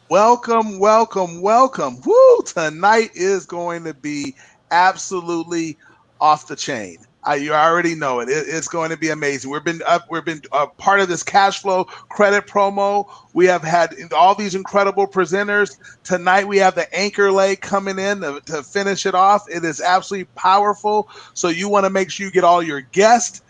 Welcome, welcome, welcome. Woo! Tonight is going to be absolutely off the chain. You already know it. It's going to be amazing. We've been part of this cash flow credit promo. We have had all these incredible presenters. Tonight we have the anchor leg coming in to finish it off. It is absolutely powerful. So you want to make sure you get all your guests,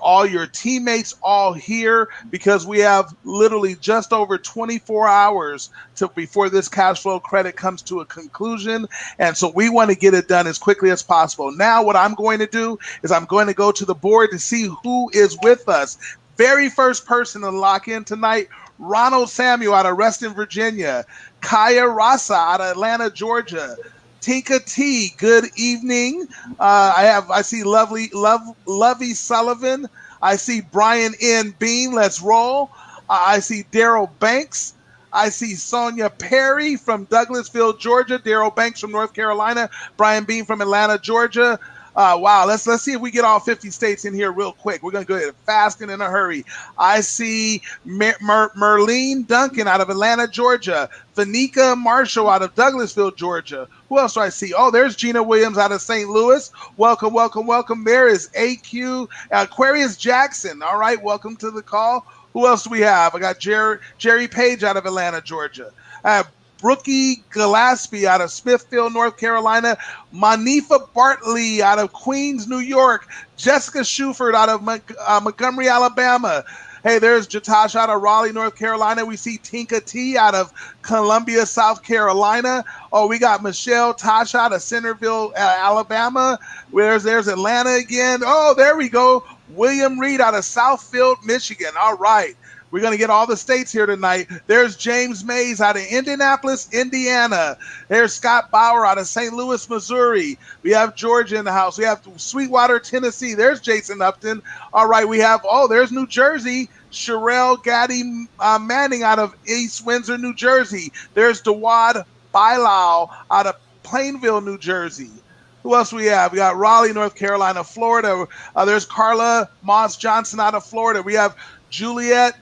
all your teammates all here because we have literally just over 24 hours to before this cash flow credit comes to a conclusion. And so we want to get it done as quickly as possible. Now, what I'm going to do is I'm going to go to the board to see who is with us. Very first person to lock in tonight, Ronald Samuel out of Reston, Virginia. Kaya Rasa out of Atlanta, Georgia. Tinka T, good evening. I see Lovey Sullivan. I see Brian N. Bean. Let's roll. I see Daryl Banks. I see Sonia Perry from Douglasville, Georgia. Daryl Banks from North Carolina. Brian Bean from Atlanta, Georgia. Wow, let's see if we get all 50 states in here real quick. We're going to go ahead fast and in a hurry. I see Merlene Duncan out of Atlanta, Georgia. Vanika Marshall out of Douglasville, Georgia. Who else do I see? Oh, there's Gina Williams out of St. Louis. Welcome, welcome, welcome. There is AQ Aquarius Jackson. All right, welcome to the call. Who else do we have? I got Jerry Page out of Atlanta, Georgia. I have Brookie Gillespie out of Smithfield, North Carolina. Manifa Bartley out of Queens, New York. Jessica Shuford out of Montgomery, Alabama. Hey, there's Jatash out of Raleigh, North Carolina. We see Tinka T out of Columbia, South Carolina. Oh, we got Michelle Tosh out of Centerville, Alabama. There's Atlanta again. Oh, there we go. William Reed out of Southfield, Michigan. All right. We're going to get all the states here tonight. There's James Mays out of Indianapolis, Indiana. There's Scott Bauer out of St. Louis, Missouri. We have Georgia in the house. We have Sweetwater, Tennessee. There's Jason Upton. All right, there's New Jersey. Sherelle Gaddy Manning out of East Windsor, New Jersey. There's Dawad Bilal out of Plainville, New Jersey. Who else we have? We got Raleigh, North Carolina, Florida. There's Carla Moss Johnson out of Florida. We have Juletta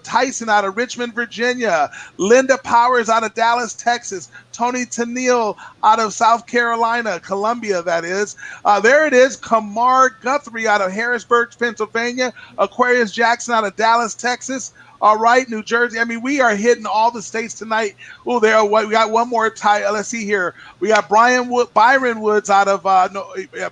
Tyson out of Richmond, Virginia. Linda Powers out of Dallas, Texas. Tony Tennille out of South Carolina, Columbia, that is. There it is. Kamar Guthrie out of Harrisburg, Pennsylvania. Aquarius Jackson out of Dallas, Texas. All right, New Jersey. I mean, we are hitting all the states tonight. Oh, we got one more tie. Let's see here. We got Byron Woods out of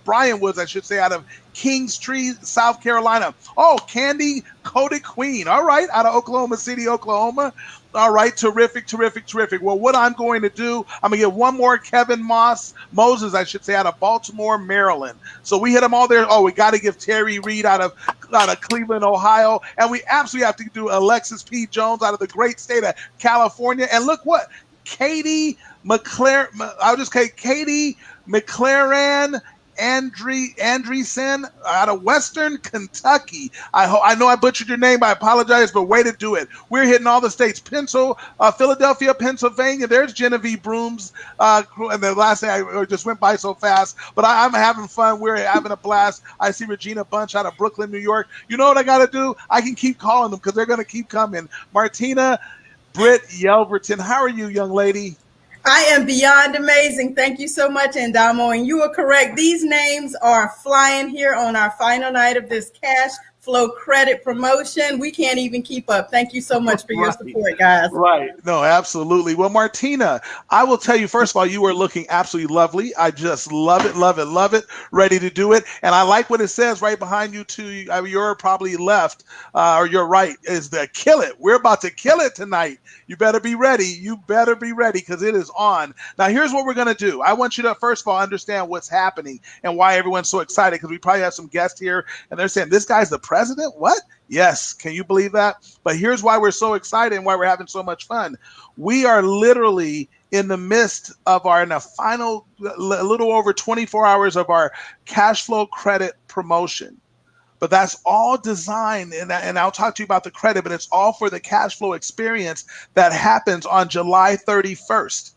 Brian Woods, I should say, out of Kingstree, South Carolina. Oh, Candy Cody Queen. All right, out of Oklahoma City, Oklahoma. All right, terrific, terrific, terrific. Well, what I'm going to do, I'm going to get one more Kevin Moses, I should say, out of Baltimore, Maryland. So we hit them all there. Oh, we got to give Terry Reed out of Cleveland, Ohio. And we absolutely have to do Alexis P. Jones out of the great state of California. And look what, Katie McLaren Andreessen out of Western Kentucky. I know I butchered your name. I apologize, but way to do it. We're hitting all the states. Philadelphia, Pennsylvania. There's Genevieve Brooms. And the last thing I just went by so fast, but I'm having fun. We're having a blast. I see Regina Bunch out of Brooklyn, New York. You know what I got to do? I can keep calling them because they're going to keep coming. Martina Britt Yelverton. How are you, young lady? I am beyond amazing. Thank you so much, Endamo. And you are correct. These names are flying here on our final night of this cash flow credit promotion. We can't even keep up. Thank you so much for your support, guys. Right. No, absolutely. Well, Martina, I will tell you, first of all, you are looking absolutely lovely. I just love it, love it, love it. Ready to do it. And I like what it says right behind you, too. You're probably left or you're right, is the kill it. We're about to kill it tonight. You better be ready. You better be ready because it is on. Now, here's what we're going to do. I want you to, first of all, understand what's happening and why everyone's so excited because we probably have some guests here and they're saying, this guy's the president? What? Yes. Can you believe that? But here's why we're so excited and why we're having so much fun. We are literally in the midst of in the final, a little over 24 hours of our cash flow credit promotion. But that's all designed, and I'll talk to you about the credit, but it's all for the cash flow experience that happens on July 31st.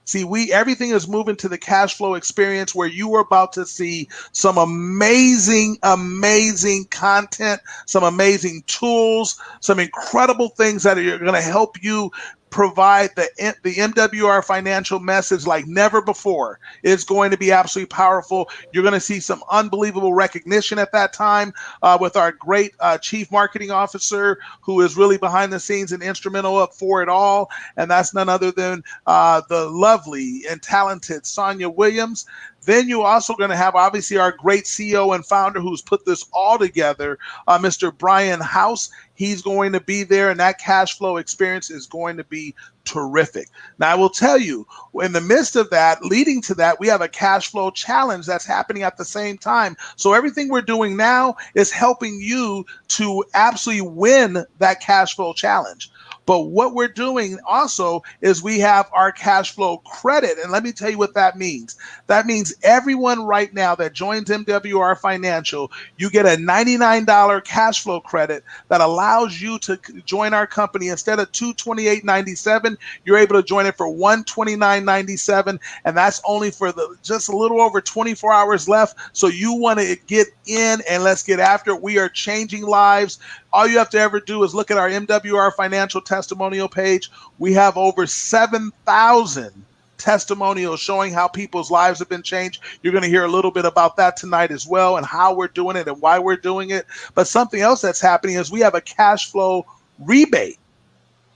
See, everything is moving to the cash flow experience where you are about to see some amazing, amazing content, some amazing tools, some incredible things that are going to help you provide the MWR financial message like never before. It's going to be absolutely powerful. You're going to see some unbelievable recognition at that time with our great chief marketing officer who is really behind the scenes and instrumental up for it all. And that's none other than the lovely and talented Sonia Williams. Then you're also going to have, obviously, our great CEO and founder who's put this all together, Mr. Brian House. He's going to be there, and that cash flow experience is going to be terrific. Now, I will tell you, in the midst of that, leading to that, we have a cash flow challenge that's happening at the same time. So everything we're doing now is helping you to absolutely win that cash flow challenge. But what we're doing also is we have our cash flow credit. And let me tell you what that means. That means everyone right now that joins MWR Financial, you get a $99 cash flow credit that allows you to join our company. Instead of $228.97, you're able to join it for $129.97. And that's only for just a little over 24 hours left. So you want to get in and let's get after it. We are changing lives. All you have to ever do is look at our MWR Financial testimonial page. We have over 7,000 testimonials showing how people's lives have been changed. You're going to hear a little bit about that tonight as well and how we're doing it and why we're doing it. But something else that's happening is we have a cash flow rebate.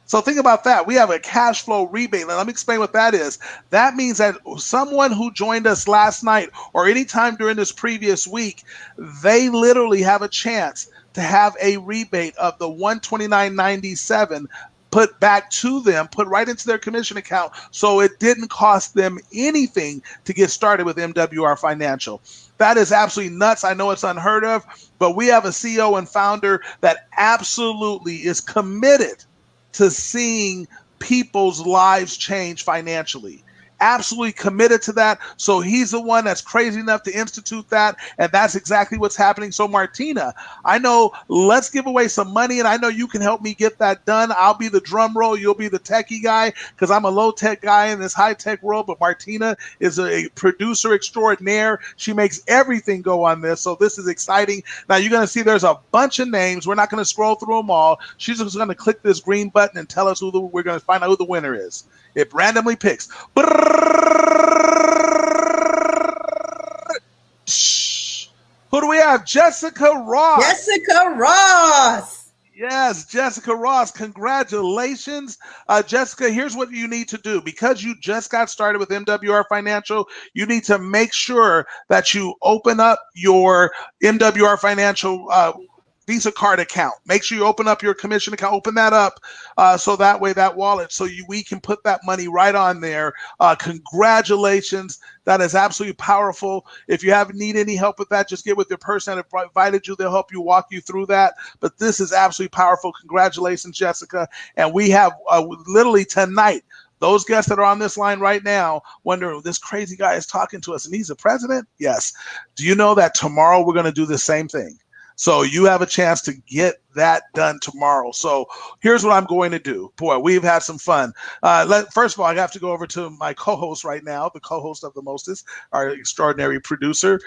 So think about that. We have a cash flow rebate. Now, let me explain what that is. That means that someone who joined us last night or anytime during this previous week, they literally have a chance to have a rebate of the $129.97 put back to them, put right into their commission account. So it didn't cost them anything to get started with MWR Financial. That is absolutely nuts. I know it's unheard of, but we have a CEO and founder that absolutely is committed to seeing people's lives change financially. Absolutely committed to that. So he's the one that's crazy enough to institute that. And that's exactly what's happening. So Martina, I know, let's give away some money. And I know you can help me get that done. I'll be the drum roll. You'll be the techie guy because I'm a low tech guy in this high tech world. But Martina is a producer extraordinaire. She makes everything go on this. So this is exciting. Now you're going to see there's a bunch of names. We're not going to scroll through them all. She's just going to click this green button and tell us we're going to find out who the winner is. It randomly picks. Who do we have? Jessica Ross. Jessica Ross. Yes, Jessica Ross. Congratulations. Jessica, here's what you need to do. Because you just got started with MWR Financial, you need to make sure that you open up your MWR Financial Visa card account. Make sure you open up your commission account, open that up so that way that wallet, so we can put that money right on there. Congratulations. That is absolutely powerful. If you need any help with that, just get with your person that invited you. They'll help you walk you through that. But this is absolutely powerful. Congratulations, Jessica. And we have literally tonight, those guests that are on this line right now wonder, this crazy guy is talking to us and he's the president? Yes. Do you know that tomorrow we're going to do the same thing? So you have a chance to get that done tomorrow. So here's what I'm going to do. Boy, we've had some fun. First of all, I have to go over to my co-host right now, the co-host of The Mostest, our extraordinary producer.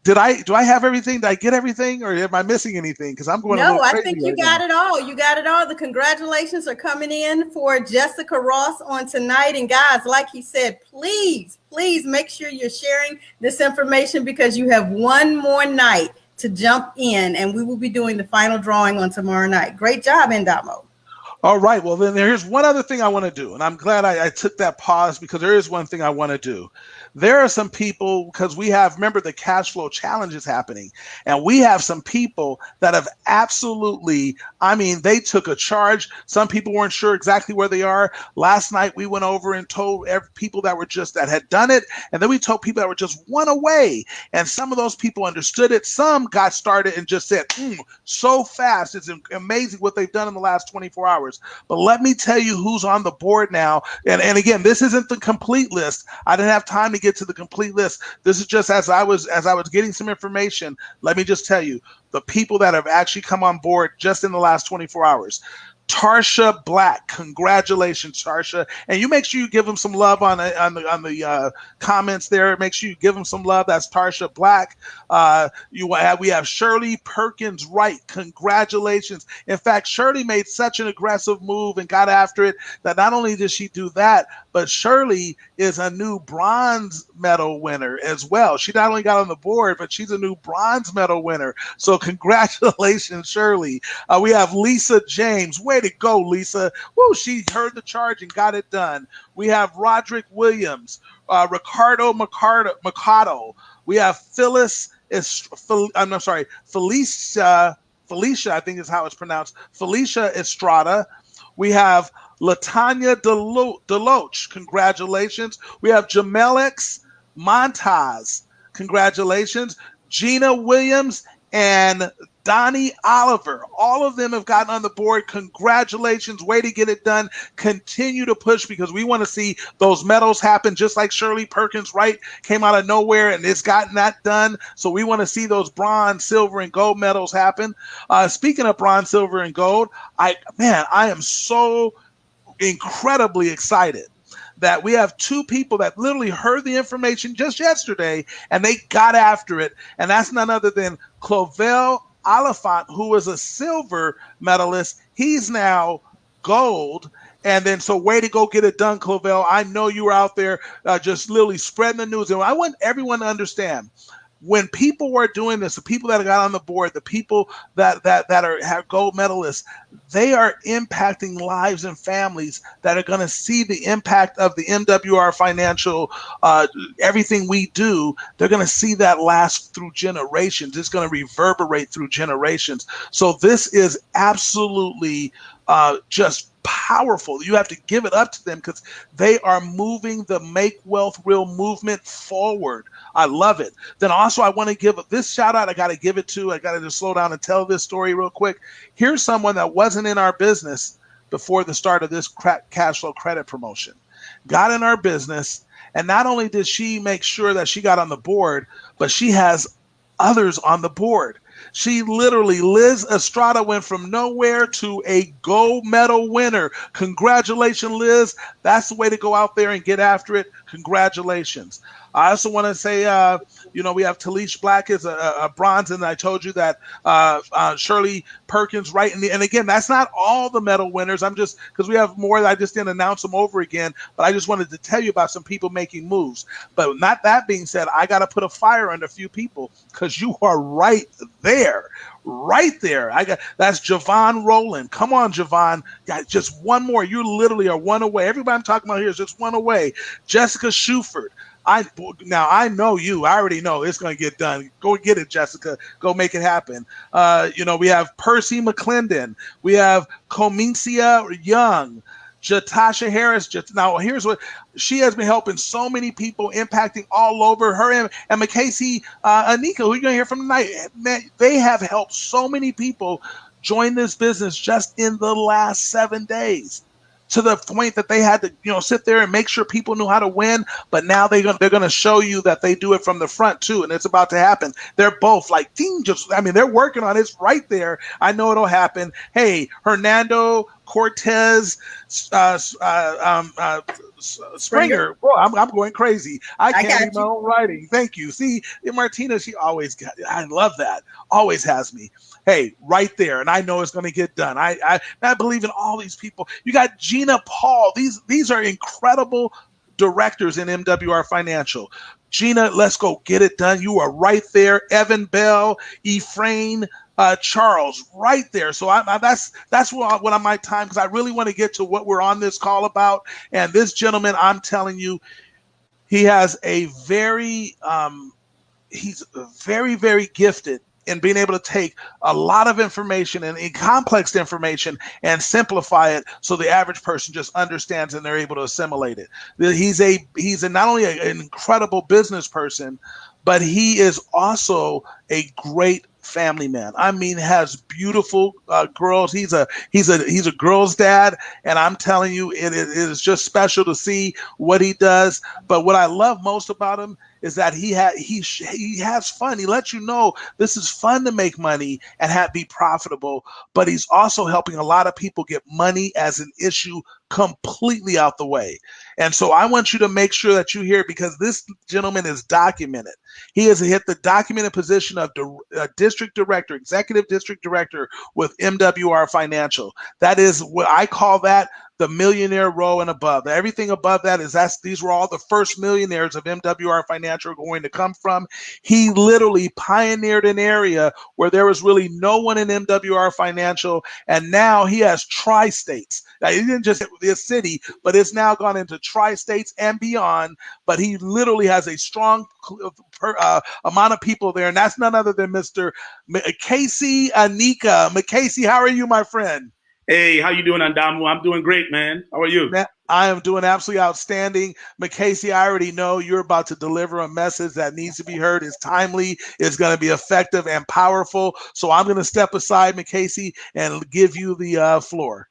Do I have everything? Did I get everything, or am I missing anything? Because I'm going a little crazy. No, I think you got it all. You got it all. The congratulations are coming in for Jessica Ross on tonight. And guys, like he said, please make sure you're sharing this information because you have one more night to jump in, and we will be doing the final drawing on tomorrow night. Great job, Endamo. All right. Well, then here's one other thing I want to do, and I'm glad I took that pause because there is one thing I want to do. There are some people, because remember the cash flow challenge is happening, and we have some people that have absolutely, they took a charge. Some people weren't sure exactly where they are. Last night we went over and told people that had done it, and then we told people that were just one away, and some of those people understood it. Some got started and just said, so fast. It's amazing what they've done in the last 24 hours. But let me tell you who's on the board now. And again, this isn't the complete list. I didn't have time to get to the complete list. This is just as I was getting some information. Let me just tell you the people that have actually come on board just in the last 24 hours. Tarsha Black, congratulations, Tarsha! And you make sure you give them some love on the comments there. Make sure you give them some love. That's Tarsha Black. We have Shirley Perkins Wright. Congratulations! In fact, Shirley made such an aggressive move and got after it that not only did she do that, but Shirley is a new bronze medal winner as well. She not only got on the board, but she's a new bronze medal winner. So congratulations, Shirley. We have Lisa James. Way to go, Lisa. Woo, she heard the charge and got it done. We have Roderick Williams, Ricardo Mercado. We have Felicia, I think is how it's pronounced. Felicia Estrada. We have Latanya Deloach. Congratulations. We have Jamelix Montaz. Congratulations. Gina Williams and Donnie Oliver. All of them have gotten on the board. Congratulations. Way to get it done. Continue to push because we want to see those medals happen just like Shirley Perkins Wright came out of nowhere and it's gotten that done. So we want to see those bronze, silver, and gold medals happen. Speaking of bronze, silver, and gold, I am so incredibly excited that we have two people that literally heard the information just yesterday and they got after it. And that's none other than Clovell Oliphant, who was a silver medalist. He's now gold. And then, so way to go get it done, Clovell. I know you were out there just literally spreading the news. And I want everyone to understand, when people were doing this, the people that got on the board, the people that have gold medalists, they are impacting lives and families that are going to see the impact of the MWR Financial, everything we do. They're going to see that last through generations. It's going to reverberate through generations. So this is absolutely just powerful. You have to give it up to them because they are moving the Make Wealth Real movement forward. I love it. Then also I want to give this shout out. I got to just slow down and tell this story real quick. Here's someone that wasn't in our business before the start of this cash flow credit promotion. Got in our business, and not only did she make sure that she got on the board, but she has others on the board. She literally, Liz Estrada, went from nowhere to a gold medal winner. Congratulations, Liz. That's the way to go out there and get after it. Congratulations. I also want to say, we have Talish Black is a bronze, and I told you that Shirley Perkins, right? And again, that's not all the medal winners. I'm just, because we have more that I just didn't announce them over again, but I just wanted to tell you about some people making moves. But not that being said, I got to put a fire under a few people because you are right there. Right there. That's Javon Rowland. Come on, Javon. Just one more. You literally are one away. Everybody I'm talking about here is just one away. Jessica Shuford. I know you. I already know it's going to get done. Go get it, Jessica. Go make it happen. We have Percy McClendon. We have Comincia Young. Jatasha Harris. Now, here's what she has been helping so many people, impacting all over her and McCasey Anika, who you're going to hear from tonight. Man, they have helped so many people join this business just in the last 7 days, to the point that they had to, sit there and make sure people knew how to win. But now they're going to show you that they do it from the front too, and it's about to happen. They're both like they're working on it. It's right there. I know it'll happen. Hey, Hernando Cortez, Springer. Bro, I'm going crazy. I can't read my own writing. Thank you. See, Martina, I love that. Always has me. Hey, right there. And I know it's going to get done. I believe in all these people. You got Gina Paul. These are incredible directors in MWR Financial. Gina, let's go get it done. You are right there. Evan Bell, Ephraim Charles, right there. So that's what on my time, because I really want to get to what we're on this call about. And this gentleman, I'm telling you, he has he's very, very gifted in being able to take a lot of information and complex information and simplify it so the average person just understands and they're able to assimilate it. He's not only an incredible business person, but he is also a great family man. I mean, has beautiful girls. He's a girl's dad, and I'm telling you, it is just special to see what he does. But what I love most about him is that he has fun. He lets you know this is fun to make money and be profitable. But he's also helping a lot of people get money as an issue completely out the way. And so I want you to make sure that you hear, because this gentleman is documented. He has hit the documented position of district director, executive district director with MWR Financial. That is what I call that the millionaire row and above. Everything above that is these were all the first millionaires of MWR Financial going to come from. He literally pioneered an area where there was really no one in MWR Financial, and now he has tri-states. Now, he didn't just hit this city, but it's now gone into tri-states and beyond. But he literally has a strong amount of people there, and that's none other than Mr. Casey Anika. McCasey, how are you, my friend? Hey, how you doing, Andamu? I'm doing great, man. How are you? I am doing absolutely outstanding. McCasey, I already know you're about to deliver a message that needs to be heard. It's timely, it's going to be effective and powerful. So I'm going to step aside, McCasey, and give you the floor.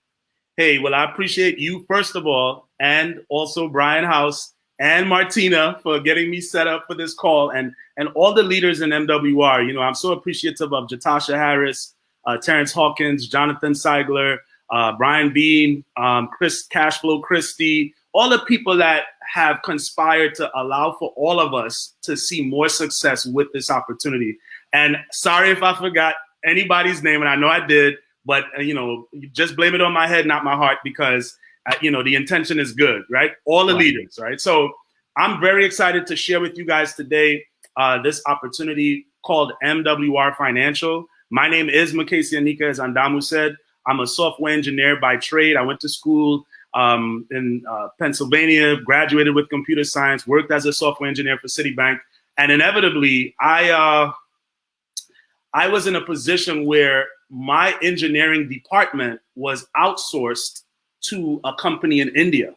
Hey, well, I appreciate you, first of all, and also Brian House and Martina for getting me set up for this call, and all the leaders in MWR. You know, I'm so appreciative of Jatasha Harris, Terrence Hawkins, Jonathan Seigler, Brian Bean, Chris Cashflow Christie, all the people that have conspired to allow for all of us to see more success with this opportunity. And sorry if I forgot anybody's name, and I know I did, but you know, just blame it on my head, not my heart, because you know, the intention is good, right? All the leaders, right? So I'm very excited to share with you guys today this opportunity called MWR Financial. My name is Mukasey Anika, as Andamu said. I'm a software engineer by trade. I went to school in Pennsylvania, graduated with computer science, worked as a software engineer for Citibank. And inevitably, I was in a position where my engineering department was outsourced to a company in India.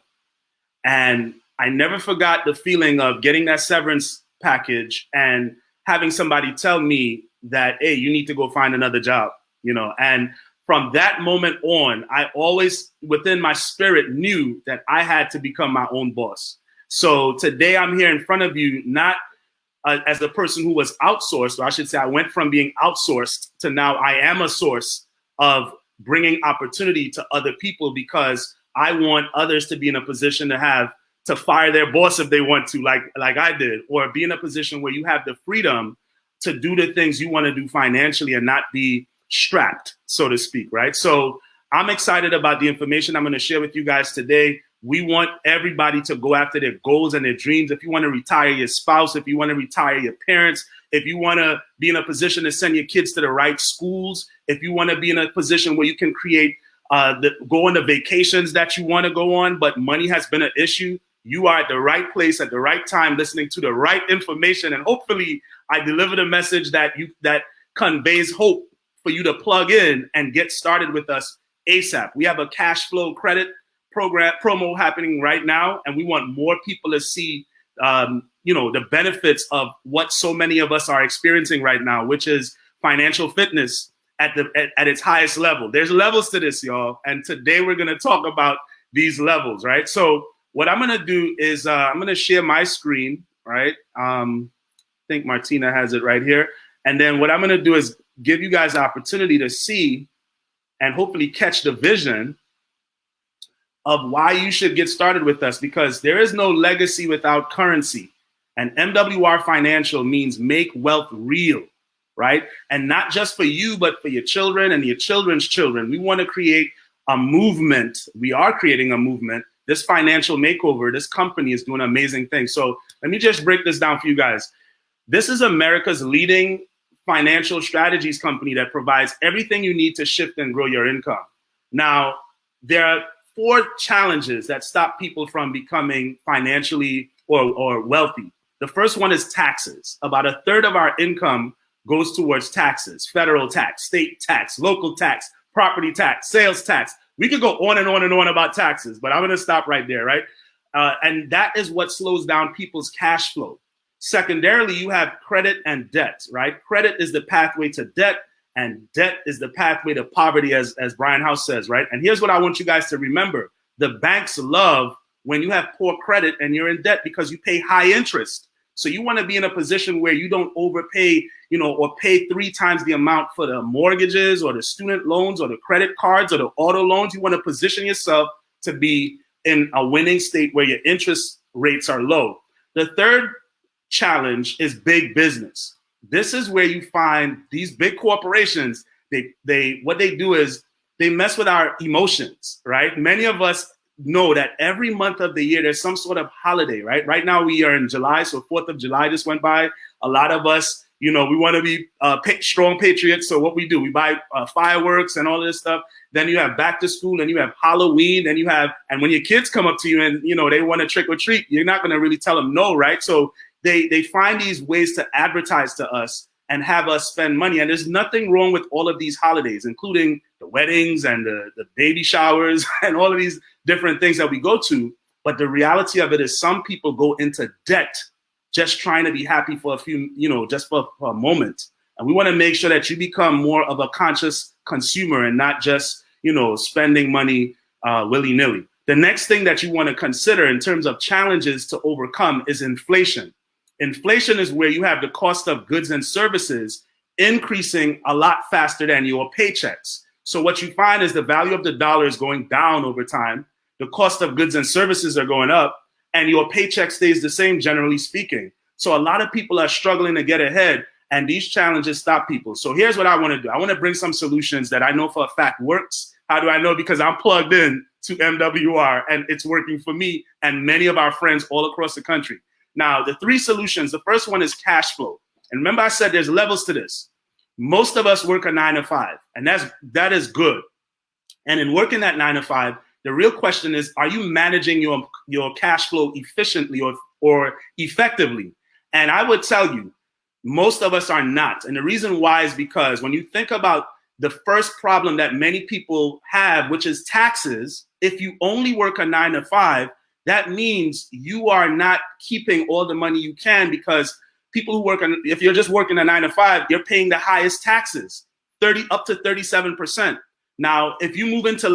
And I never forgot the feeling of getting that severance package and having somebody tell me that, hey, you need to go find another job, you know. And from that moment on, I always, within my spirit, knew that I had to become my own boss. So today I'm here in front of you, not as the person who was outsourced, or I should say I went from being outsourced to now I am a source of bringing opportunity to other people, because I want others to be in a position to fire their boss if they want to, like I did, or be in a position where you have the freedom to do the things you want to do financially and not be strapped, so to speak, right? So I'm excited about the information I'm going to share with you guys today. We want everybody to go after their goals and their dreams. If you want to retire your spouse, if you want to retire your parents, if you want to be in a position to send your kids to the right schools, if you want to be in a position where you can create, go on the vacations that you want to go on, but money has been an issue, you are at the right place at the right time, listening to the right information, and hopefully I deliver the message that conveys hope for you to plug in and get started with us ASAP. We have a cash flow credit promo happening right now, and we want more people to see the benefits of what so many of us are experiencing right now, which is financial fitness at its highest level. There's levels to this, y'all, and today we're going to talk about these levels, right? So what I'm going to do is I'm going to share my screen, right? I think Martina has it right here. And then what I'm going to do is give you guys the opportunity to see and hopefully catch the vision of why you should get started with us, because there is no legacy without currency. And MWR Financial means make wealth real, right? And not just for you, but for your children and your children's children. We want to create a movement. We are creating a movement. This financial makeover, this company is doing amazing things. So let me just break this down for you guys. This is America's leading financial strategies company that provides everything you need to shift and grow your income. Now, there are 4 challenges that stop people from becoming financially or wealthy. The first one is taxes. About 1/3 of our income goes towards taxes: federal tax, state tax, local tax, property tax, sales tax. We could go on and on and on about taxes, but I'm going to stop right there, right? And that is what slows down people's cash flow. Secondarily, you have credit and debt, right? Credit is the pathway to debt, and debt is the pathway to poverty, as Brian House says, right? And here's what I want you guys to remember. The banks love when you have poor credit and you're in debt because you pay high interest. So you want to be in a position where you don't overpay, or pay 3 times the amount for the mortgages or the student loans or the credit cards or the auto loans. You want to position yourself to be in a winning state where your interest rates are low. The third challenge is big business. This is where you find these big corporations. What they do is they mess with our emotions, right? Many of us know that every month of the year there's some sort of holiday, right? Right now we are in July, so 4th of July just went by. A lot of us, we want to be strong patriots. So what we do, we buy fireworks and all this stuff. Then you have back to school, and you have Halloween, and when your kids come up to you and they want to trick or treat, you're not going to really tell them no, right? So they find these ways to advertise to us and have us spend money. And there's nothing wrong with all of these holidays, including the weddings and the baby showers and all of these different things that we go to. But the reality of it is some people go into debt just trying to be happy for a few, just for a moment. And we want to make sure that you become more of a conscious consumer and not just, spending money willy-nilly. The next thing that you want to consider in terms of challenges to overcome is inflation. Inflation is where you have the cost of goods and services increasing a lot faster than your paychecks. So what you find is the value of the dollar is going down over time. The cost of goods and services are going up, and your paycheck stays the same, generally speaking. So a lot of people are struggling to get ahead, and these challenges stop people. So here's what I want to do. I want to bring some solutions that I know for a fact works. How do I know? Because I'm plugged in to MWR, and it's working for me and many of our friends all across the country. Now, the 3 solutions, the first one is cash flow. And remember I said there's levels to this. Most of us work a 9 to 5, and that is good. And in working that 9 to 5, the real question is, are you managing your cash flow efficiently or effectively? And I would tell you, most of us are not. And the reason why is because when you think about the first problem that many people have, which is taxes, if you only work a 9 to 5, that means you are not keeping all the money you can, because people who work if you're just working a 9 to 5, you're paying the highest taxes, up to 37%. Now, if you move to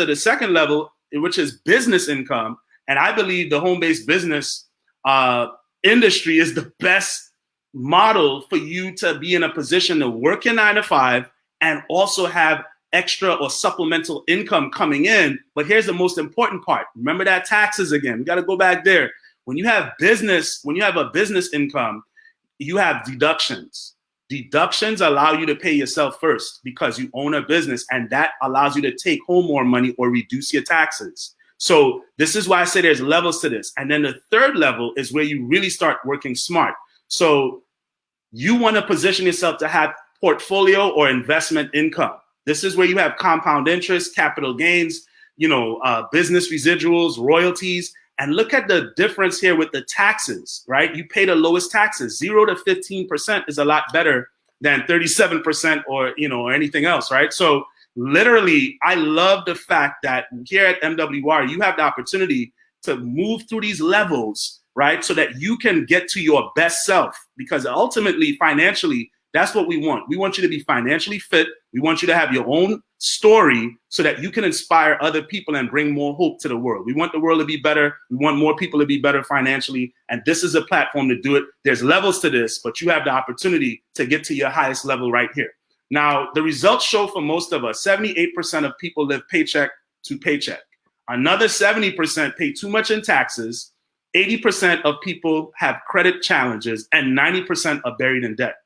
the second level, which is business income, and I believe the home-based business industry is the best model for you to be in a position to work your 9 to 5 and also have extra or supplemental income coming in. But here's the most important part. Remember that taxes again. We got to go back there. When you have a business income, you have deductions. Deductions allow you to pay yourself first because you own a business, and that allows you to take home more money or reduce your taxes. So this is why I say there's levels to this. And then the third level is where you really start working smart. So you want to position yourself to have portfolio or investment income. This is where you have compound interest, capital gains, business residuals, royalties. And look at the difference here with the taxes, right? You pay the lowest taxes. 0 to 15% is a lot better than 37% or anything else, right? So literally, I love the fact that here at MWR, you have the opportunity to move through these levels, right? So that you can get to your best self, because ultimately, financially, that's what we want. We want you to be financially fit. We want you to have your own story so that you can inspire other people and bring more hope to the world. We want the world to be better. We want more people to be better financially. And this is a platform to do it. There's levels to this, but you have the opportunity to get to your highest level right here. Now, the results show for most of us, 78% of people live paycheck to paycheck. Another 70% pay too much in taxes. 80% of people have credit challenges, and 90% are buried in debt.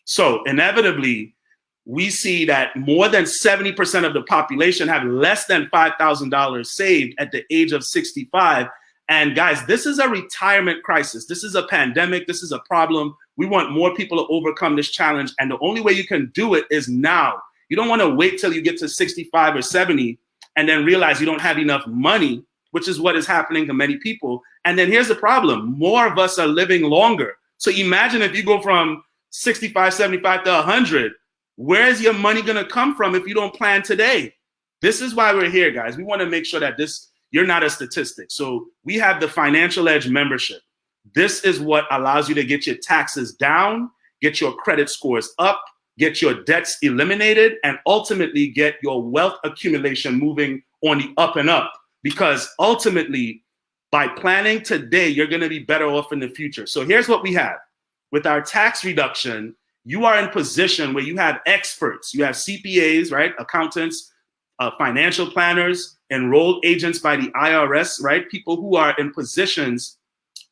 So inevitably, we see that more than 70% of the population have less than $5,000 saved at the age of 65. And guys, this is a retirement crisis. This is a pandemic. This is a problem. We want more people to overcome this challenge. And the only way you can do it is now. You don't want to wait till you get to 65 or 70 and then realize you don't have enough money, which is what is happening to many people. And then here's the problem. More of us are living longer. So imagine if you go from 65, 75 to 100, where is your money going to come from if you don't plan today? This is why we're here, guys. We want to make sure that you're not a statistic. So we have the Financial Edge membership. This is what allows you to get your taxes down, get your credit scores up, get your debts eliminated, and ultimately get your wealth accumulation moving on the up and up. Because ultimately, by planning today, you're going to be better off in the future. So here's what we have. With our tax reduction, you are in position where you have experts. You have CPAs, right? Accountants, financial planners, enrolled agents by the IRS, right? People who are in positions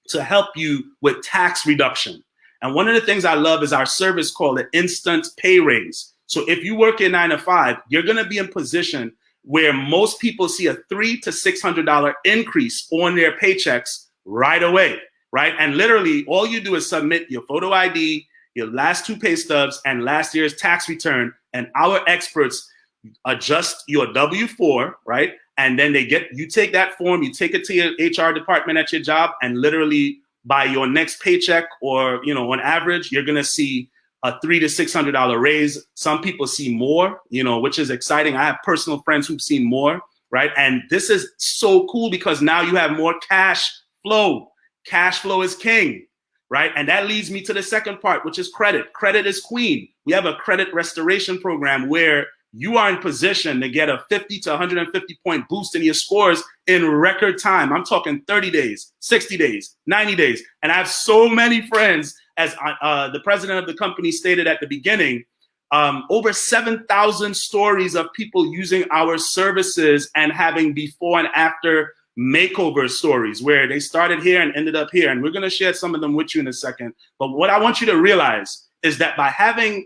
to help you with tax reduction. And one of the things I love is our service called an instant pay raise. So if you work in 9 to 5, you're going to be in position where most people see a $300 to $600 increase on their paychecks right away, right? And literally all you do is submit your photo ID, your last 2 pay stubs, and last year's tax return. And our experts adjust your W-4, right? And then you take that form, you take it to your HR department at your job, and literally by your next paycheck, or, on average, you're going to see a $300 to $600 raise. Some people see more, which is exciting. I have personal friends who've seen more, right? And this is so cool because now you have more cash flow. Cash flow is king, right? And that leads me to the second part, which is credit. Credit is queen. We have a credit restoration program where you are in position to get a 50 to 150 point boost in your scores in record time. I'm talking 30 days, 60 days, 90 days. And I have so many friends, as the president of the company stated at the beginning, over 7,000 stories of people using our services and having before and after makeover stories where they started here and ended up here. And we're going to share some of them with you in a second. But what I want you to realize is that by having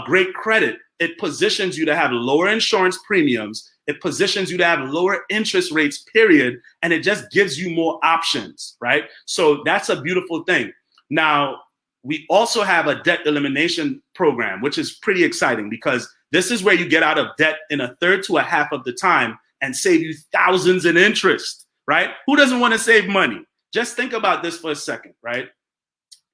great credit, it positions you to have lower insurance premiums. It positions you to have lower interest rates, period. And it just gives you more options, right? So that's a beautiful thing. Now, we also have a debt elimination program, which is pretty exciting because this is where you get out of debt in a third to a half of the time and save you thousands in interest, right? Who doesn't want to save money? Just think about this for a second, right?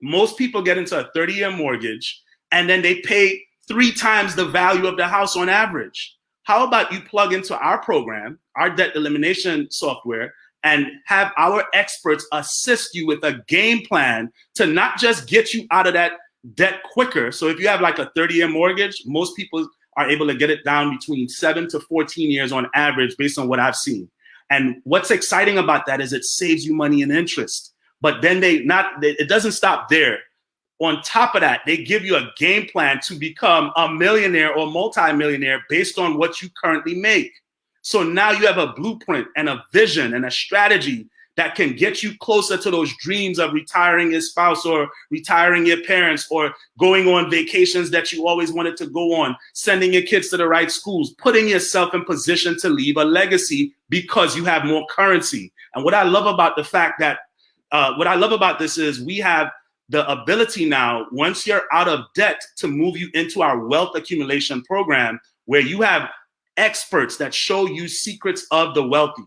Most people get into a 30-year mortgage and then they pay 3 times the value of the house on average. How about you plug into our program, our debt elimination software, and have our experts assist you with a game plan to not just get you out of that debt quicker. So if you have like a 30-year mortgage, most people are able to get it down between 7 to 14 years on average based on what I've seen. And what's exciting about that is it saves you money in interest. But then it doesn't stop there. On top of that, they give you a game plan to become a millionaire or multimillionaire based on what you currently make. So now you have a blueprint and a vision and a strategy that can get you closer to those dreams of retiring your spouse or retiring your parents or going on vacations that you always wanted to go on, sending your kids to the right schools, putting yourself in position to leave a legacy because you have more currency. And what I love about this is we have the ability now, once you're out of debt, to move you into our wealth accumulation program where you have experts that show you secrets of the wealthy.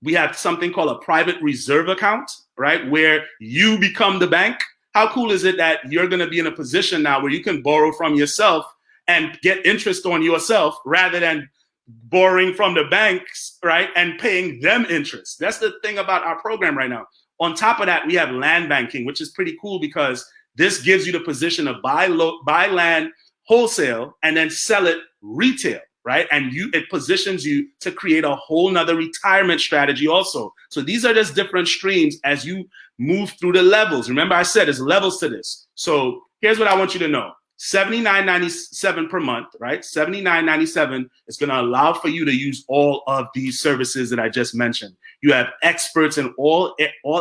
We have something called a private reserve account, right? Where you become the bank. How cool is it that you're going to be in a position now where you can borrow from yourself and get interest on yourself rather than borrowing from the banks, right? And paying them interest. That's the thing about our program right now. On top of that, we have land banking, which is pretty cool because this gives you the position of buy land wholesale and then sell it retail, right? And it positions you to create a whole nother retirement strategy also. So these are just different streams as you move through the levels. Remember I said there's levels to this. So here's what I want you to know. $79.97 per month, right? $79.97 is going to allow for you to use all of these services that I just mentioned. You have experts in all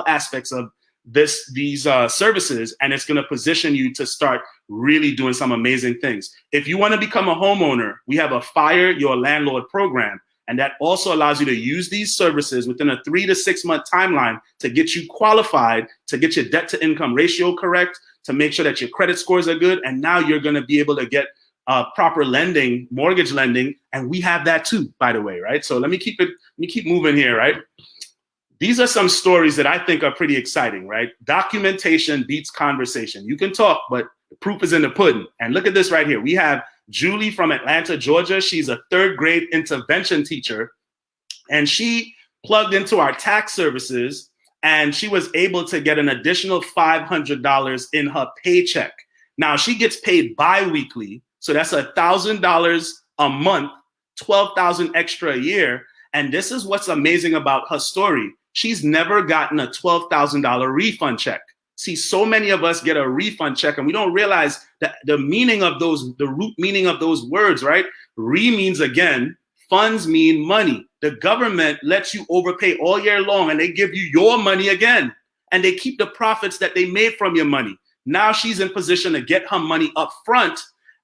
aspects of these services, and it's going to position you to start really doing some amazing things. If you want to become a homeowner, we have a Fire Your Landlord program, and that also allows you to use these services within a 3 to 6 month timeline to get you qualified, to get your debt to income ratio correct, to make sure that your credit scores are good. And now you're going to be able to get proper lending, mortgage lending. And we have that too, by the way, right? So let me keep moving here, right? These are some stories that I think are pretty exciting, right? Documentation beats conversation. You can talk, but the proof is in the pudding. And look at this right here. We have Julie from Atlanta, Georgia. She's a 3rd grade intervention teacher, and she plugged into our tax services and she was able to get an additional $500 in her paycheck. Now she gets paid bi-weekly, so that's $1,000 a month, $12,000 extra a year. And this is what's amazing about her story. She's never gotten a $12,000 refund check. See, so many of us get a refund check and we don't realize that the meaning of those, the root meaning of those words, right? Means again, funds mean money. The government lets you overpay all year long and they give you your money again. And they keep the profits that they made from your money. Now she's in position to get her money up front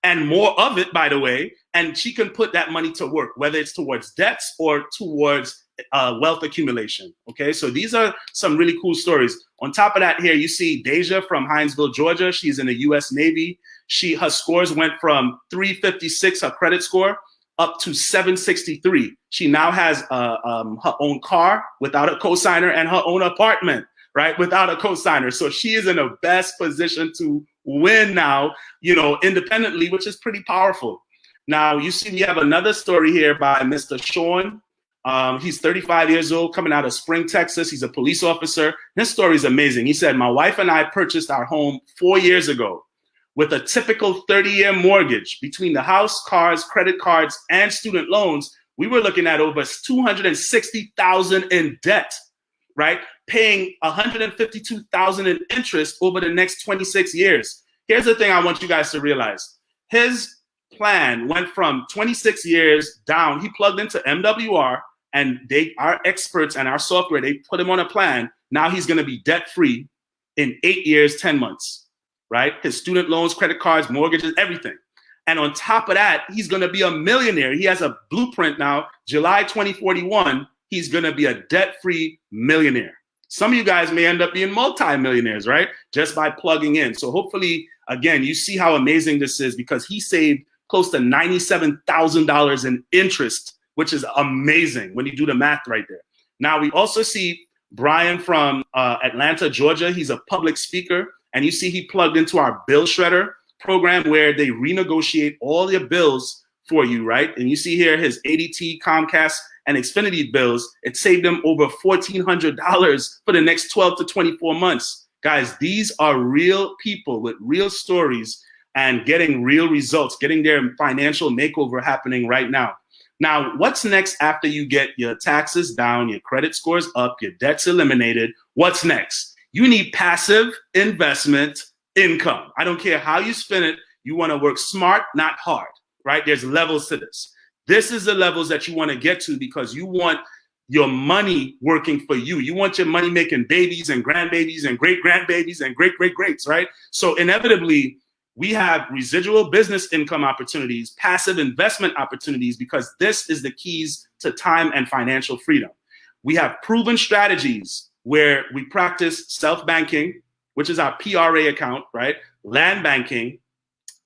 and more of it, by the way, and she can put that money to work, whether it's towards debts or towards wealth accumulation. Okay, so these are some really cool stories. On top of that, here you see Deja from Hinesville, Georgia. She's in the U.S. Navy. Her scores went from 356, her credit score, up to 763. She now has her own car without a cosigner and her own apartment, right, without a cosigner. So she is in the best position to win now, you know, independently, which is pretty powerful. Now, you see, we have another story here by Mr. Sean. He's 35 years old, coming out of Spring, Texas. He's a police officer. His story is amazing. He said, my wife and I purchased our home 4 years ago with a typical 30-year mortgage. Between the house, cars, credit cards, and student loans, we were looking at over $260,000 in debt, right? Paying $152,000 in interest over the next 26 years. Here's the thing I want you guys to realize. His plan went from 26 years down. He plugged into MWR, and our experts and our software, they put him on a plan. Now he's going to be debt-free in 8 years, 10 months, right? His student loans, credit cards, mortgages, everything. And on top of that, he's going to be a millionaire. He has a blueprint now. July 2041, he's going to be a debt-free millionaire. Some of you guys may end up being multi-millionaires, right? Just by plugging in. So hopefully, again, you see how amazing this is, because he saved close to $97,000 in interest, which is amazing when you do the math right there. Now, we also see Brian from Atlanta, Georgia. He's a public speaker. And you see he plugged into our bill shredder program where they renegotiate all your bills for you, right? And you see here his ADT, Comcast, and Xfinity bills. It saved them over $1,400 for the next 12 to 24 months. Guys, these are real people with real stories and getting real results, getting their financial makeover happening right now. Now, what's next after you get your taxes down, your credit scores up, your debts eliminated? What's next? You need passive investment income. I don't care how you spend it. You want to work smart, not hard, right? There's levels to this. This is the levels that you want to get to because you want your money working for you. You want your money making babies and grandbabies and great-grandbabies and great-great-greats, right? So inevitably, we have residual business income opportunities, passive investment opportunities, because this is the keys to time and financial freedom. We have proven strategies where we practice self-banking, which is our PRA account, right? Land banking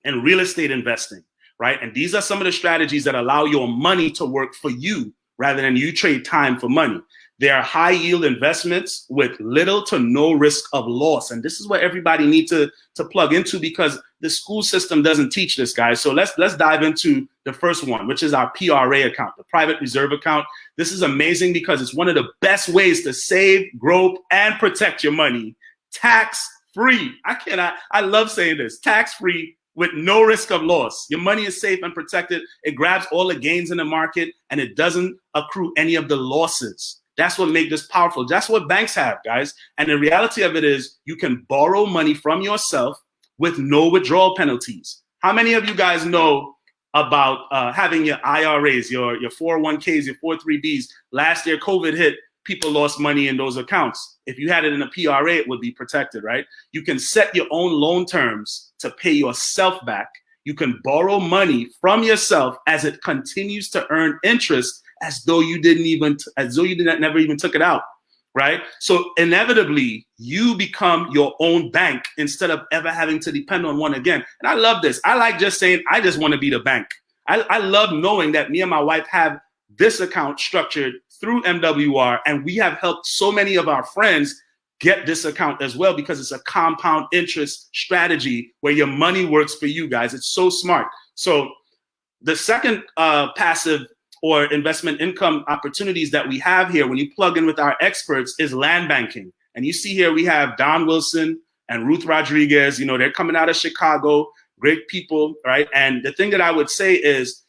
and real estate investing, right? And these are some of the strategies that allow your money to work for you rather than you trade time for money. They are high yield investments with little to no risk of loss. And this is what everybody needs to plug into because the school system doesn't teach this, guys. So let's dive into the first one, which is our PRA account, the private reserve account. This is amazing because it's one of the best ways to save, grow, and protect your money tax-free. I love saying this, tax-free with no risk of loss. Your money is safe and protected. It grabs all the gains in the market and it doesn't accrue any of the losses. That's what makes this powerful. That's what banks have, guys. And the reality of it is you can borrow money from yourself with no withdrawal penalties. How many of you guys know about having your IRAs, your 401ks, your 403bs? Last year, COVID hit, people lost money in those accounts. If you had it in a PRA, it would be protected, right? You can set your own loan terms to pay yourself back. You can borrow money from yourself as it continues to earn interest as though you never even took it out, right? So inevitably, you become your own bank instead of ever having to depend on one again. And I love this. I like just saying, I just want to be the bank. I love knowing that me and my wife have this account structured through MWR, and we have helped so many of our friends get this account as well because it's a compound interest strategy where your money works for you guys. It's so smart. So the second passive or investment income opportunities that we have here when you plug in with our experts is land banking. And you see here we have Don Wilson and Ruth Rodriguez. You know, they're coming out of Chicago, great people, right? And the thing that I would say is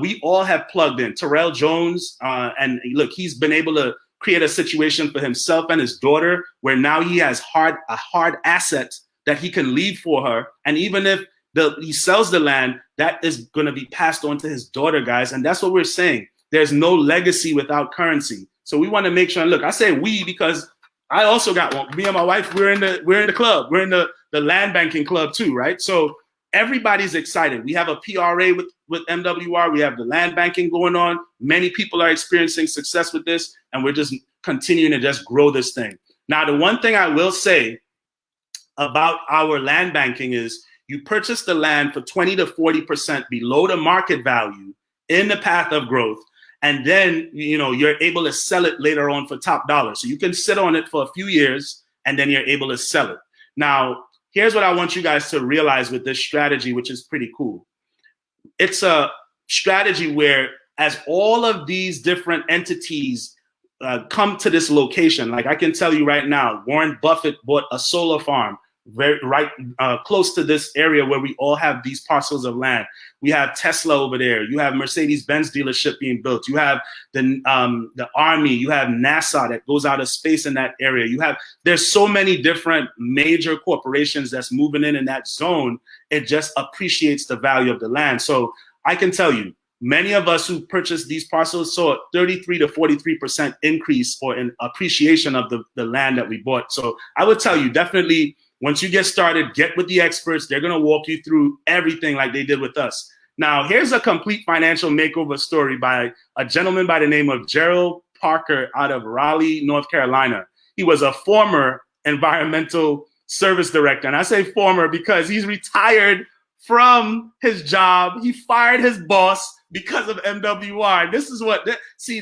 we all have plugged in. Terrell Jones, and look, he's been able to create a situation for himself and his daughter where now he has a hard asset that he can leave for her. And even if he sells the land, that is going to be passed on to his daughter, guys. And that's what we're saying. There's no legacy without currency. So we want to make sure, and look, I say we because I also got one. Me and my wife, we're in the club. We're in the land banking club too, right? So everybody's excited. We have a PRA with MWR. We have the land banking going on. Many people are experiencing success with this, and we're just continuing to just grow this thing. Now, the one thing I will say about our land banking is you purchase the land for 20 to 40% below the market value in the path of growth. And then, you know, you're able to sell it later on for top dollar. So you can sit on it for a few years and then you're able to sell it. Now, here's what I want you guys to realize with this strategy, which is pretty cool. It's a strategy where as all of these different entities come to this location, like I can tell you right now, Warren Buffett bought a solar farm right close to this area where we all have these parcels of land. We have Tesla over there. You have Mercedes-Benz dealership being built. You have the Army. You have NASA that goes out of space in that area. There's so many different major corporations that's moving in that zone. It just appreciates the value of the land. So I can tell you, many of us who purchased these parcels saw a 33 to 43% increase or an appreciation of the land that we bought. So I would tell you, definitely, once you get started, get with the experts. They're going to walk you through everything like they did with us. Now, here's a complete financial makeover story by a gentleman by the name of Gerald Parker out of Raleigh, North Carolina. He was a former environmental service director. And I say former because he's retired from his job. He fired his boss because of MWR. This is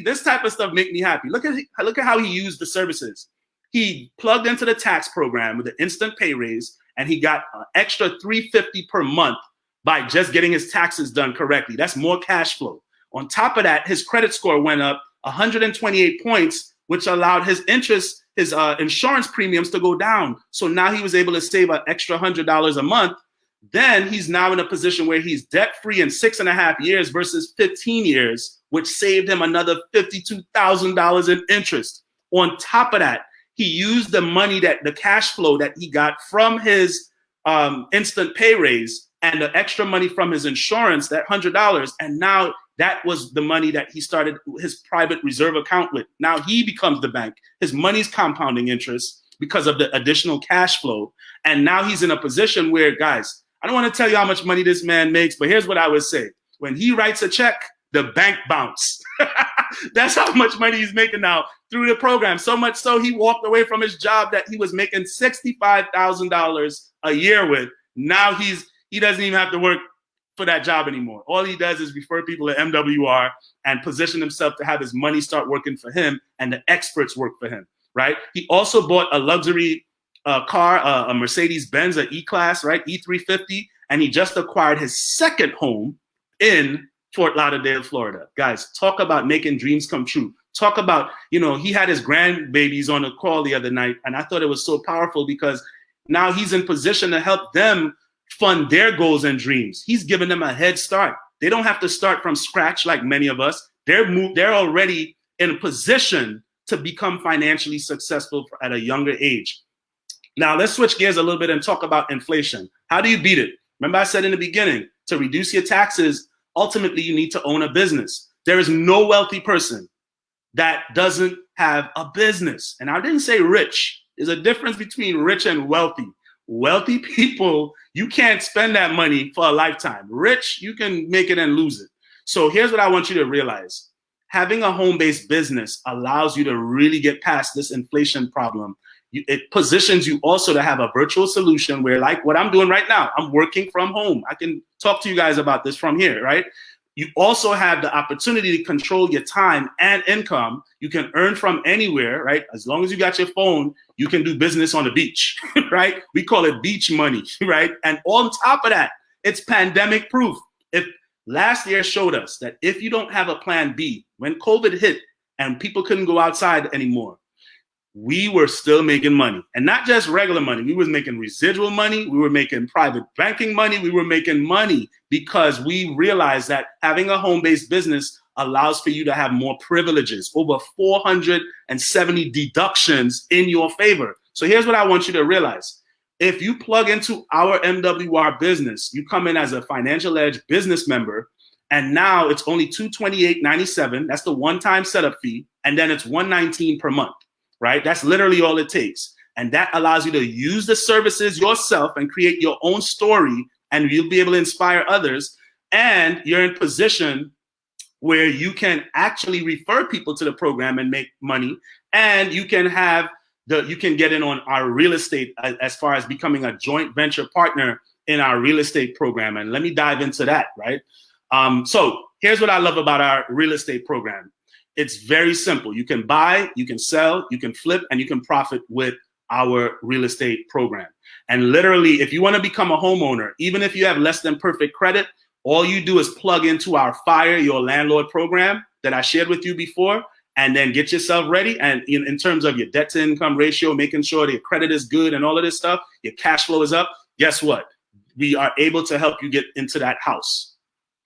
this type of stuff make me happy. Look at how he used the services. He plugged into the tax program with an instant pay raise, and he got an extra $350 per month by just getting his taxes done correctly. That's more cash flow. On top of that, his credit score went up 128 points, which allowed his insurance premiums to go down. So now he was able to save an extra $100 a month. Then he's now in a position where he's debt-free in 6.5 years versus 15 years, which saved him another $52,000 in interest. On top of that, he used the money the cash flow that he got from his instant pay raise and the extra money from his insurance, that $100. And now that was the money that he started his private reserve account with. Now he becomes the bank. His money's compounding interest because of the additional cash flow. And now he's in a position where, guys, I don't want to tell you how much money this man makes, but here's what I would say. When he writes a check, the bank bounced. That's how much money he's making now through the program. So much so he walked away from his job that he was making $65,000 a year with. Now he doesn't even have to work for that job anymore. All he does is refer people to MWR and position himself to have his money start working for him and the experts work for him, right? He also bought a luxury car, a Mercedes-Benz, an E-Class, right? E350. And he just acquired his second home in Fort Lauderdale, Florida. Guys, talk about making dreams come true. Talk about, he had his grandbabies on a call the other night, and I thought it was so powerful because now he's in position to help them fund their goals and dreams. He's giving them a head start. They don't have to start from scratch like many of us. They're already in a position to become financially successful at a younger age. Now, let's switch gears a little bit and talk about inflation. How do you beat it? Remember I said in the beginning, to reduce your taxes, ultimately, you need to own a business. There is no wealthy person that doesn't have a business. And I didn't say rich. There's a difference between rich and wealthy. Wealthy people, you can't spend that money for a lifetime. Rich, you can make it and lose it. So here's what I want you to realize. Having a home-based business allows you to really get past this inflation problem. It positions you also to have a virtual solution where, like what I'm doing right now, I'm working from home. I can talk to you guys about this from here, right? You also have the opportunity to control your time and income. You can earn from anywhere, right? As long as you got your phone, you can do business on the beach, right? We call it beach money, right? And on top of that, it's pandemic proof. If last year showed us that if you don't have a plan B, when COVID hit and people couldn't go outside anymore, we were still making money, and not just regular money. We was making residual money. We were making private banking money. We were making money because we realized that having a home-based business allows for you to have more privileges, over 470 deductions in your favor. So here's what I want you to realize. If you plug into our MWR business, you come in as a Financial Edge business member, and now it's only $228.97. That's the one-time setup fee, and then it's $119 per month. Right? That's literally all it takes. And that allows you to use the services yourself and create your own story, and you'll be able to inspire others. And you're in position where you can actually refer people to the program and make money. And you can get in on our real estate as far as becoming a joint venture partner in our real estate program. And let me dive into that, right? So here's what I love about our real estate program. It's very simple. You can buy, you can sell, you can flip, and you can profit with our real estate program. And literally, if you want to become a homeowner, even if you have less than perfect credit, all you do is plug into our Fire Your Landlord program that I shared with you before, and then get yourself ready. And in terms of your debt to income ratio, making sure that your credit is good and all of this stuff, your cash flow is up, guess what? We are able to help you get into that house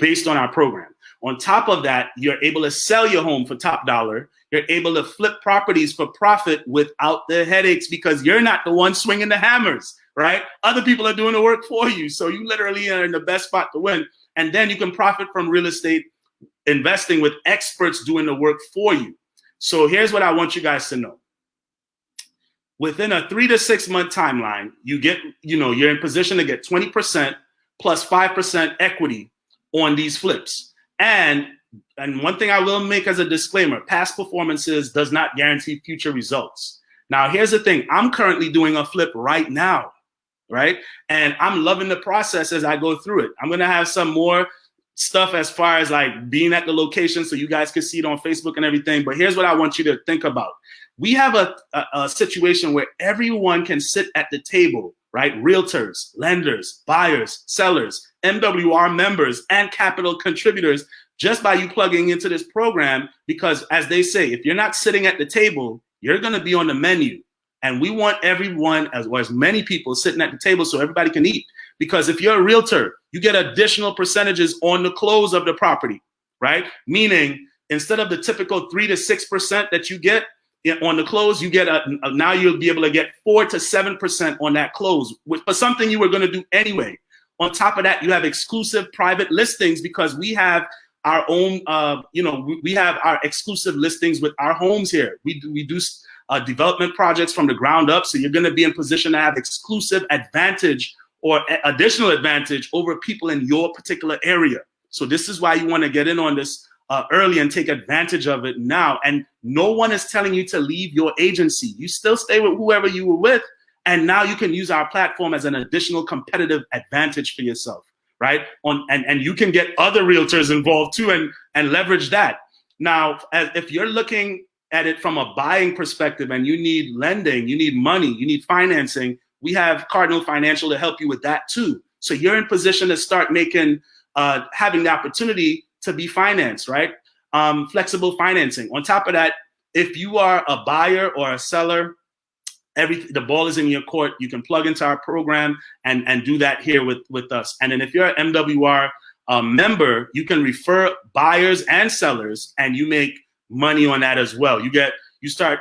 based on our program. On top of that, you're able to sell your home for top dollar. You're able to flip properties for profit without the headaches because you're not the one swinging the hammers, right? Other people are doing the work for you. So you literally are in the best spot to win. And then you can profit from real estate investing with experts doing the work for you. So here's what I want you guys to know. Within a 3 to 6 month timeline, you're in position to get 20% plus 5% equity on these flips. And one thing I will make as a disclaimer, past performances does not guarantee future results. Now, here's the thing. I'm currently doing a flip right now, right? And I'm loving the process as I go through it. I'm going to have some more stuff as far as like being at the location so you guys can see it on Facebook and everything. But here's what I want you to think about. We have a situation where everyone can sit at the table, right? Realtors, lenders, buyers, sellers, MWR members, and capital contributors just by you plugging into this program, because as they say, if you're not sitting at the table, you're going to be on the menu. And we want everyone, as many people sitting at the table so everybody can eat. Because if you're a realtor, you get additional percentages on the close of the property, right? Meaning instead of the typical 3 to 6% that you get on the close, you get now you'll be able to get 4 to 7% on that close for something you were going to do anyway. On top of that, you have exclusive private listings because we have our own, we have our exclusive listings with our homes here. We do development projects from the ground up. So you're going to be in position to have exclusive advantage or additional advantage over people in your particular area. So this is why you want to get in on this early and take advantage of it now. And no one is telling you to leave your agency. You still stay with whoever you were with. And now you can use our platform as an additional competitive advantage for yourself, right? And you can get other realtors involved too and leverage that. Now, if you're looking at it from a buying perspective and you need lending, you need money, you need financing, we have Cardinal Financial to help you with that too. So you're in position to start making, having the opportunity to be financed, right? Flexible financing. On top of that, if you are a buyer or a seller, the ball is in your court. You can plug into our program and do that here with us. And then if you're an MWR member, you can refer buyers and sellers, and you make money on that as well. You start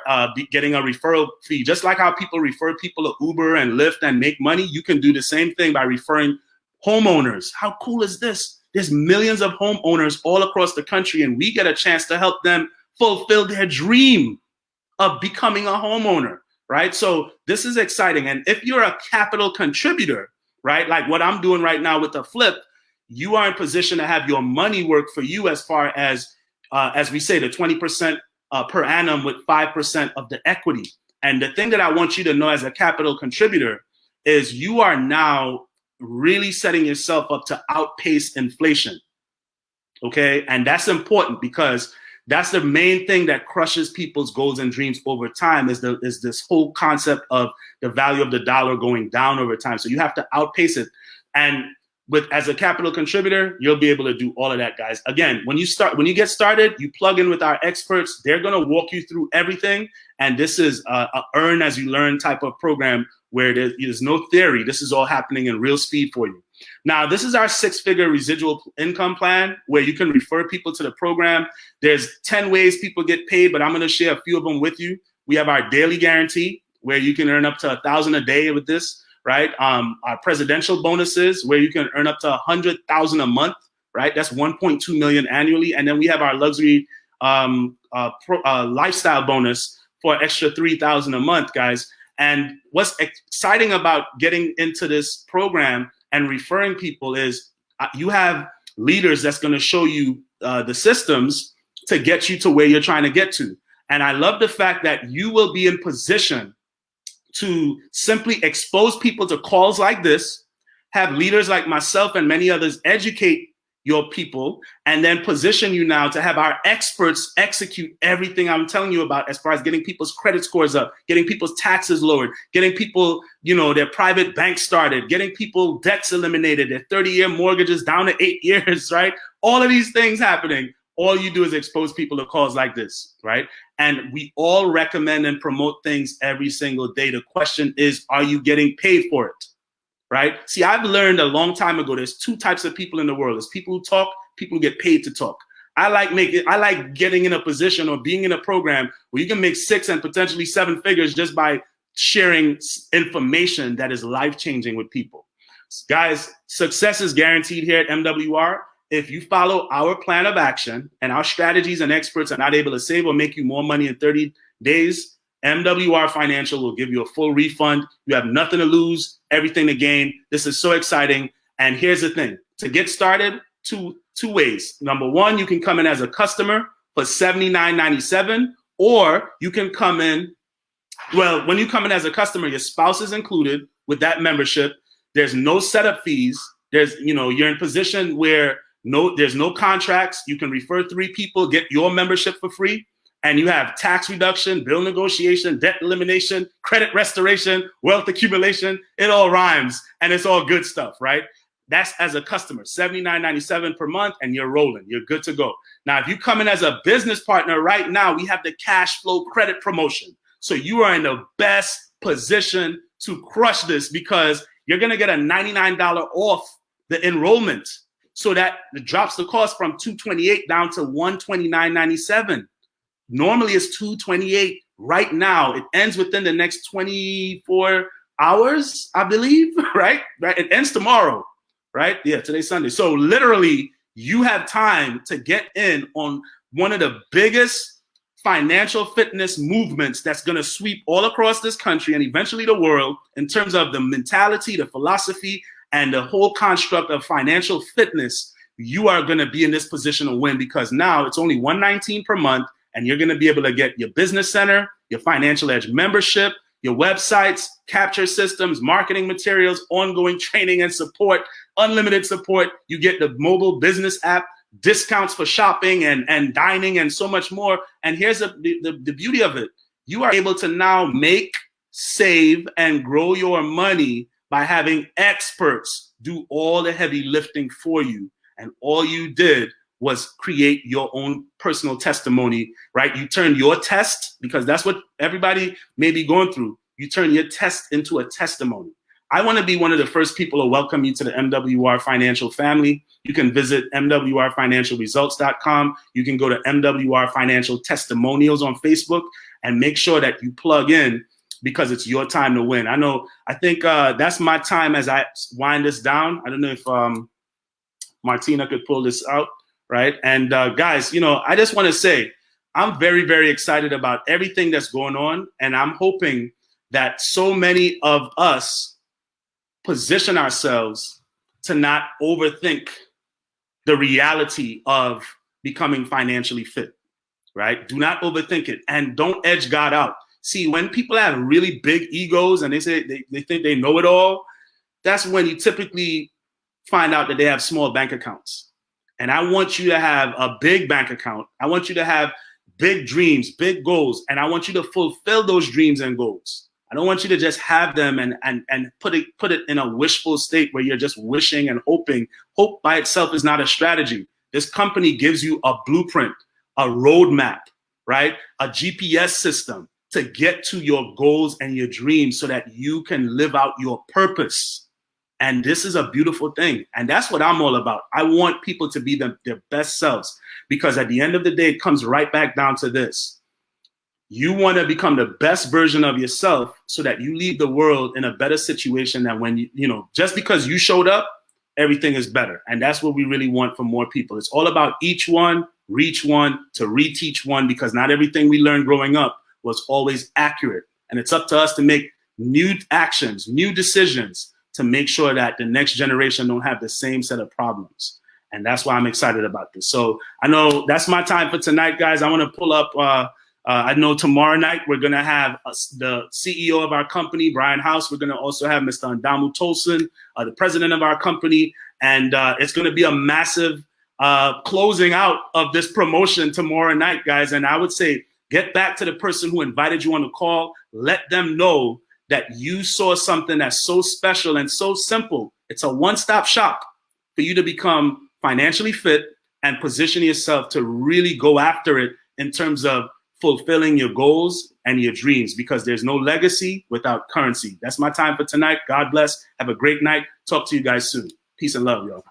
getting a referral fee. Just like how people refer people to Uber and Lyft and make money, you can do the same thing by referring homeowners. How cool is this? There's millions of homeowners all across the country, and we get a chance to help them fulfill their dream of becoming a homeowner. Right? So this is exciting. And if you're a capital contributor, right, like what I'm doing right now with the flip, you are in position to have your money work for you as far as we say, the 20% per annum with 5% of the equity. And the thing that I want you to know as a capital contributor is you are now really setting yourself up to outpace inflation. Okay? And that's important because that's the main thing that crushes people's goals and dreams over time is this whole concept of the value of the dollar going down over time. So you have to outpace it. And as a capital contributor, you'll be able to do all of that, guys. Again, when you get started, you plug in with our experts. They're going to walk you through everything. And this is a earn as you learn type of program where there's no theory. This is all happening in real speed for you. Now, this is our 6-figure residual income plan where you can refer people to the program. There's 10 ways people get paid, but I'm going to share a few of them with you. We have our daily guarantee where you can earn up to $1,000 a day with this. Right, our presidential bonuses where you can earn up to $100,000 a month. Right, that's 1.2 million annually, and then we have our luxury lifestyle bonus for extra $3,000 a month, guys. And what's exciting about getting into this program and referring people is you have leaders that's going to show you the systems to get you to where you're trying to get to. And I love the fact that you will be in position to simply expose people to calls like this, have leaders like myself and many others educate your people, and then position you now to have our experts execute everything I'm telling you about as far as getting people's credit scores up, getting people's taxes lowered, getting people, their private bank started, getting people debts eliminated, their 30-year mortgages down to 8 years, right? All of these things happening. All you do is expose people to calls like this, right? And we all recommend and promote things every single day. The question is, are you getting paid for it, right? See, I've learned a long time ago, there's 2 types of people in the world. There's people who talk, people who get paid to talk. I like getting in a position or being in a program where you can make 6 and potentially 7 figures just by sharing information that is life-changing with people. Guys, success is guaranteed here at MWR. If you follow our plan of action and our strategies and experts are not able to save or make you more money in 30 days, MWR Financial will give you a full refund. You have nothing to lose, everything to gain. This is so exciting. And here's the thing. To get started, two ways. Number one, you can come in as a customer for $79.97, or you can come in, well, when you come in as a customer, your spouse is included with that membership. There's no setup fees. You're in position where there's no contracts. You can refer 3 people, get your membership for free, and you have tax reduction, bill negotiation, debt elimination, credit restoration, wealth accumulation. It all rhymes, and it's all good stuff, right? That's as a customer, $79.97 per month, and you're rolling. You're good to go. Now, if you come in as a business partner right now, we have the cash flow credit promotion. So you are in the best position to crush this because you're going to get a $99 off the enrollment. So that it drops the cost from $228 down to $129.97. Normally it's $228 right now. It ends within the next 24 hours, I believe, right? It ends tomorrow, right? Yeah, today's Sunday. So literally you have time to get in on one of the biggest financial fitness movements that's going to sweep all across this country and eventually the world in terms of the mentality, the philosophy, and the whole construct of financial fitness. You are going to be in this position to win because now it's only $119 per month, and you're going to be able to get your business center, your Financial Edge membership, your websites, capture systems, marketing materials, ongoing training and support, unlimited support. You get the mobile business app, discounts for shopping and dining, and so much more. And here's the beauty of it. You are able to now make, save, and grow your money by having experts do all the heavy lifting for you. And all you did was create your own personal testimony, right? You turn your test, because that's what everybody may be going through. You turn your test into a testimony. I want to be one of the first people to welcome you to the MWR Financial family. You can visit MWRFinancialResults.com. You can go to MWR Financial Testimonials on Facebook and make sure that you plug in, because it's your time to win. I think that's my time as I wind this down. I don't know if Martina could pull this out, right? And guys, I just want to say, I'm very, very excited about everything that's going on. And I'm hoping that so many of us position ourselves to not overthink the reality of becoming financially fit, right? Do not overthink it, and don't edge God out. See, when people have really big egos and they say they think they know it all, that's when you typically find out that they have small bank accounts. And I want you to have a big bank account. I want you to have big dreams, big goals, and I want you to fulfill those dreams and goals. I don't want you to just have them and put it in a wishful state where you're just wishing and hoping. Hope by itself is not a strategy. This company gives you a blueprint, a roadmap, right? A GPS system to get to your goals and your dreams so that you can live out your purpose. And this is a beautiful thing. And that's what I'm all about. I want people to be their best selves, because at the end of the day, it comes right back down to this. You want to become the best version of yourself so that you leave the world in a better situation than when just because you showed up, everything is better. And that's what we really want from more people. It's all about each one, reach one, to reteach one, because not everything we learned growing up was always accurate. And it's up to us to make new actions, new decisions to make sure that the next generation don't have the same set of problems. And that's why I'm excited about this. So I know that's my time for tonight, guys. I want to pull up, I know tomorrow night we're going to have the CEO of our company, Brian House. We're going to also have Mr. Ndamu Tolson, the president of our company. And it's going to be a massive closing out of this promotion tomorrow night, guys. And I would say, get back to the person who invited you on the call. Let them know that you saw something that's so special and so simple. It's a one-stop shop for you to become financially fit and position yourself to really go after it in terms of fulfilling your goals and your dreams, because there's no legacy without currency. That's my time for tonight. God bless. Have a great night. Talk to you guys soon. Peace and love, y'all.